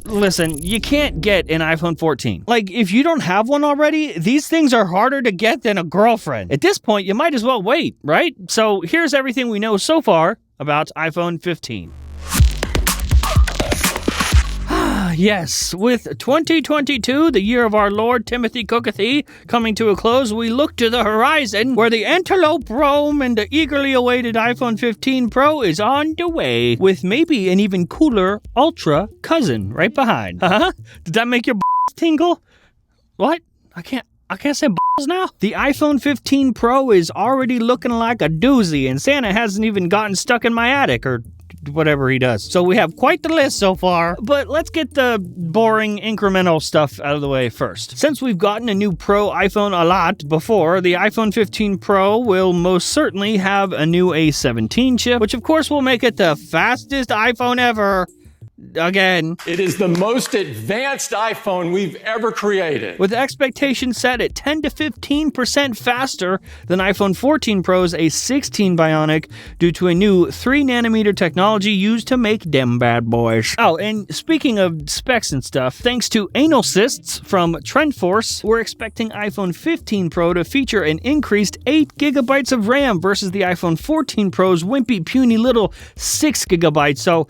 Listen, you can't get an iPhone 14. Like, if you don't have one already, these things are harder to get than a girlfriend. At this point, you might as well wait, right? So here's everything we know so far about iPhone 15. Yes, with 2022, the year of our Lord Timothy Cookathy, coming to a close, we look to the horizon where the antelope roam and the eagerly awaited iPhone 15 Pro is on the way, with maybe an even cooler Ultra cousin right behind. Huh? Did that make your tingle? What? I can't say now. The iPhone 15 Pro is already looking like a doozy, and Santa hasn't even gotten stuck in my attic, or whatever he does. So we have quite the list so far, but let's get the boring incremental stuff out of the way first. Since we've gotten a new Pro iPhone a lot before, the iPhone 15 Pro will most certainly have a new A17 chip, which of course will make it the fastest iPhone ever. Again. It is the most advanced iPhone we've ever created. With expectations set at 10 to 15% faster than iPhone 14 Pro's A16 Bionic due to a new 3nm technology used to make them bad boys. Oh, and speaking of specs and stuff, thanks to anal cysts from TrendForce, we're expecting iPhone 15 Pro to feature an increased 8GB of RAM versus the iPhone 14 Pro's wimpy, puny little 6GB. So,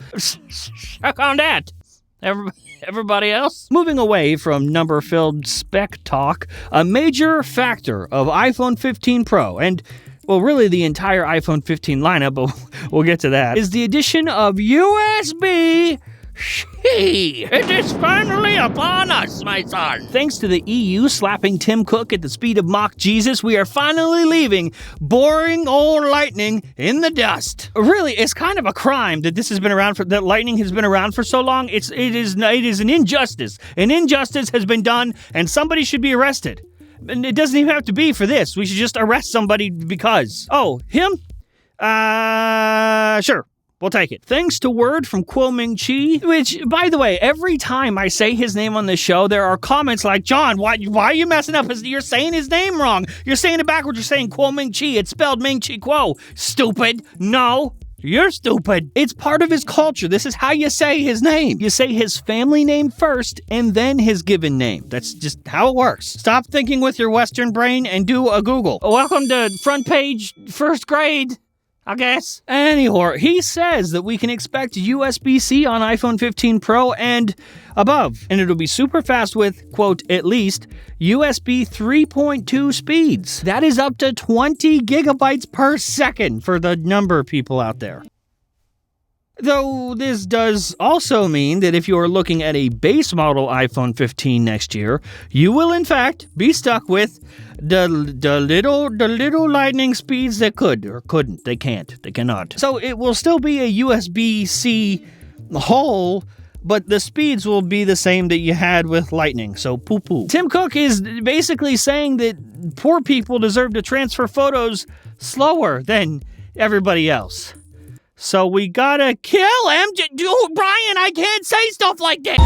on that. Everybody else? Moving away from number-filled spec talk, a major factor of iPhone 15 Pro, and, well, really the entire iPhone 15 lineup, but we'll get to that, is the addition of USB. It is finally upon us, my son. Thanks to the EU slapping Tim Cook at the speed of Mach Jesus, we are finally leaving boring old Lightning in the dust. Really, it's kind of a crime that that Lightning has been around for so long. It is an injustice. An injustice has been done, and somebody should be arrested. And it doesn't even have to be for this. We should just arrest somebody because. Oh, him? Sure. We'll take it. Thanks to word from Kuo-Ming Chi, which, by the way, every time I say his name on this show, there are comments like, John, why are you messing up? You're saying his name wrong. You're saying it backwards. You're saying Kuo-Ming Chi. It's spelled Ming Chi Kuo. Stupid. No. You're stupid. It's part of his culture. This is how you say his name. You say his family name first and then his given name. That's just how it works. Stop thinking with your Western brain and do a Google. Welcome to front page first grade, I guess. Anyhow, he says that we can expect USB-C on iPhone 15 Pro and above, and it'll be super fast with, quote, at least USB 3.2 speeds. That is up to 20 gigabytes per second for the number of people out there. Though this does also mean that if you are looking at a base model iPhone 15 next year, you will in fact be stuck with the little lightning speeds that could or couldn't. They cannot. So it will still be a USB-C hole, but the speeds will be the same that you had with Lightning, so poo-poo. Tim Cook is basically saying that poor people deserve to transfer photos slower than everybody else. So we gotta kill him. Dude, Brian, I can't say stuff like that.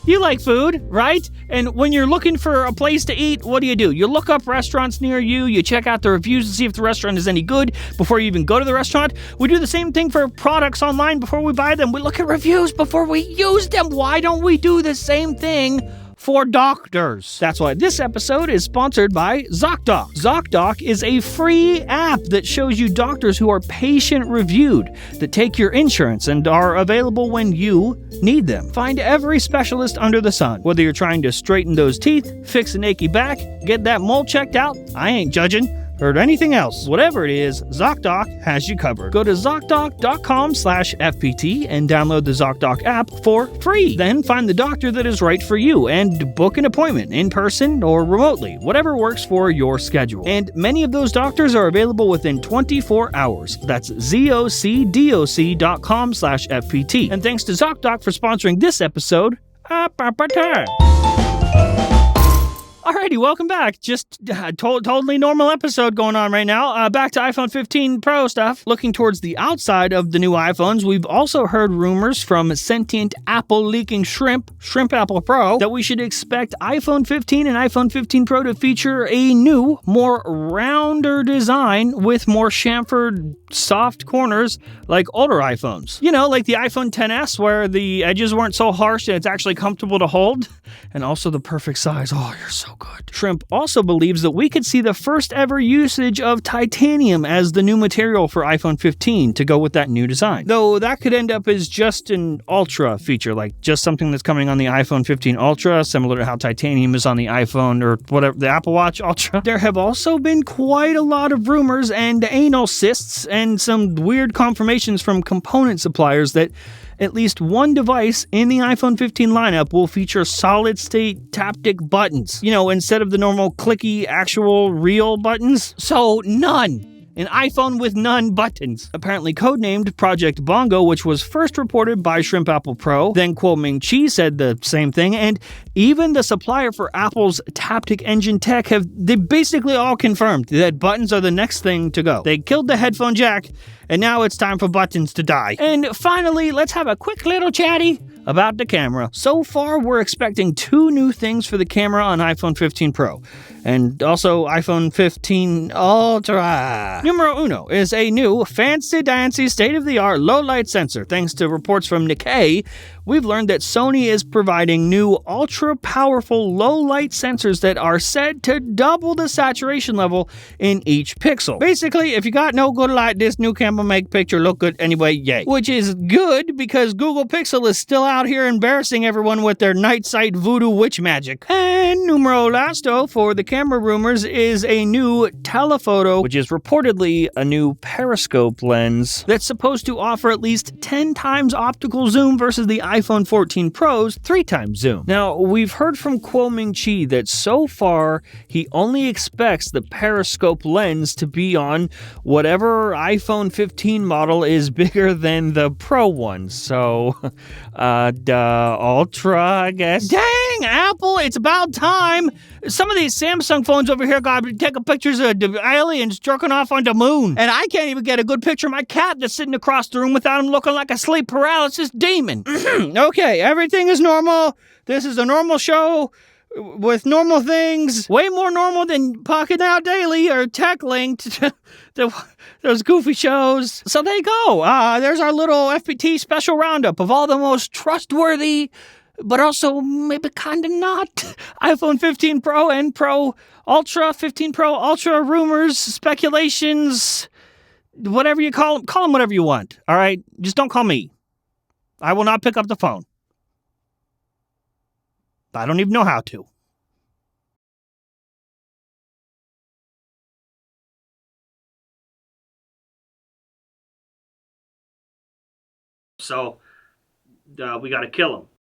You like food, right? And when you're looking for a place to eat, what do? You look up restaurants near you, you check out the reviews to see if the restaurant is any good before you even go to the restaurant. We do the same thing for products online before we buy them. We look at reviews before we use them. Why don't we do the same thing for doctors? That's why this episode is sponsored by ZocDoc. ZocDoc is a free app that shows you doctors who are patient-reviewed, that take your insurance and are available when you need them. Find every specialist under the sun. Whether you're trying to straighten those teeth, fix an achy back, get that mole checked out, I ain't judging. Or anything else. Whatever it is, ZocDoc has you covered. Go to ZocDoc.com/FPT and download the ZocDoc app for free. Then find the doctor that is right for you and book an appointment in person or remotely, whatever works for your schedule. And many of those doctors are available within 24 hours. That's ZocDoc.com/FPT. And thanks to ZocDoc for sponsoring this episode. Alrighty, welcome back. Just totally normal episode going on right now. Back to iPhone 15 Pro stuff. Looking towards the outside of the new iPhones, we've also heard rumors from sentient Apple leaking Shrimp Apple Pro, that we should expect iPhone 15 and iPhone 15 Pro to feature a new, more rounder design with more chamfered soft corners like older iPhones. You know, like the iPhone XS where the edges weren't so harsh and it's actually comfortable to hold. And also the perfect size. Oh, you're so good. Shrimp also believes that we could see the first ever usage of titanium as the new material for iPhone 15 to go with that new design. Though that could end up as just an Ultra feature, like just something that's coming on the iPhone 15 Ultra, similar to how titanium is on the iPhone or whatever, the Apple Watch Ultra. There have also been quite a lot of rumors and anal cysts and some weird confirmations from component suppliers that at least one device in the iPhone 15 lineup will feature solid-state taptic buttons. You know, instead of the normal clicky, actual, real buttons. So, none. An iPhone with none buttons. Apparently codenamed Project Bongo, which was first reported by Shrimp Apple Pro. Then Kuo-Ming Chi said the same thing, and even the supplier for Apple's Taptic Engine tech they basically all confirmed that buttons are the next thing to go. They killed the headphone jack, and now it's time for buttons to die. And finally, let's have a quick little chatty about the camera. So far, we're expecting 2 new things for the camera on iPhone 15 Pro, and also iPhone 15 Ultra. Numero uno is a new fancy-dancy, state-of-the-art low-light sensor. Thanks to reports from Nikkei, we've learned that Sony is providing new ultra-powerful low-light sensors that are said to double the saturation level in each pixel. Basically, if you got no good light, this new camera make picture look good anyway, yay. Which is good because Google Pixel is still out here embarrassing everyone with their night sight voodoo witch magic. And numero lasto for the camera rumors is a new telephoto, which is reportedly a new periscope lens that's supposed to offer at least 10 times optical zoom versus the iPhone 14 Pro's 3 times zoom. Now, we've heard from Kuo-Ming Chi that so far he only expects the periscope lens to be on whatever iPhone 15 model is bigger than the Pro one. So, the Ultra, I guess. Dang, Apple, it's about time. Some of these Samsung phones over here got taking pictures of the aliens jerking off on the moon. And I can't even get a good picture of my cat that's sitting across the room without him looking like a sleep paralysis demon. Okay, everything is normal. This is a normal show with normal things. Way more normal than Pocket Now Daily or Tech Linked. Those goofy shows. So there you go. There's our little FPT special roundup of all the most trustworthy, but also maybe kind of not, iPhone 15 Pro and Pro Ultra, 15 Pro Ultra rumors, speculations, whatever you call them whatever you want, all right? Just don't call me. I will not pick up the phone. I don't even know how to. So, we gotta kill him.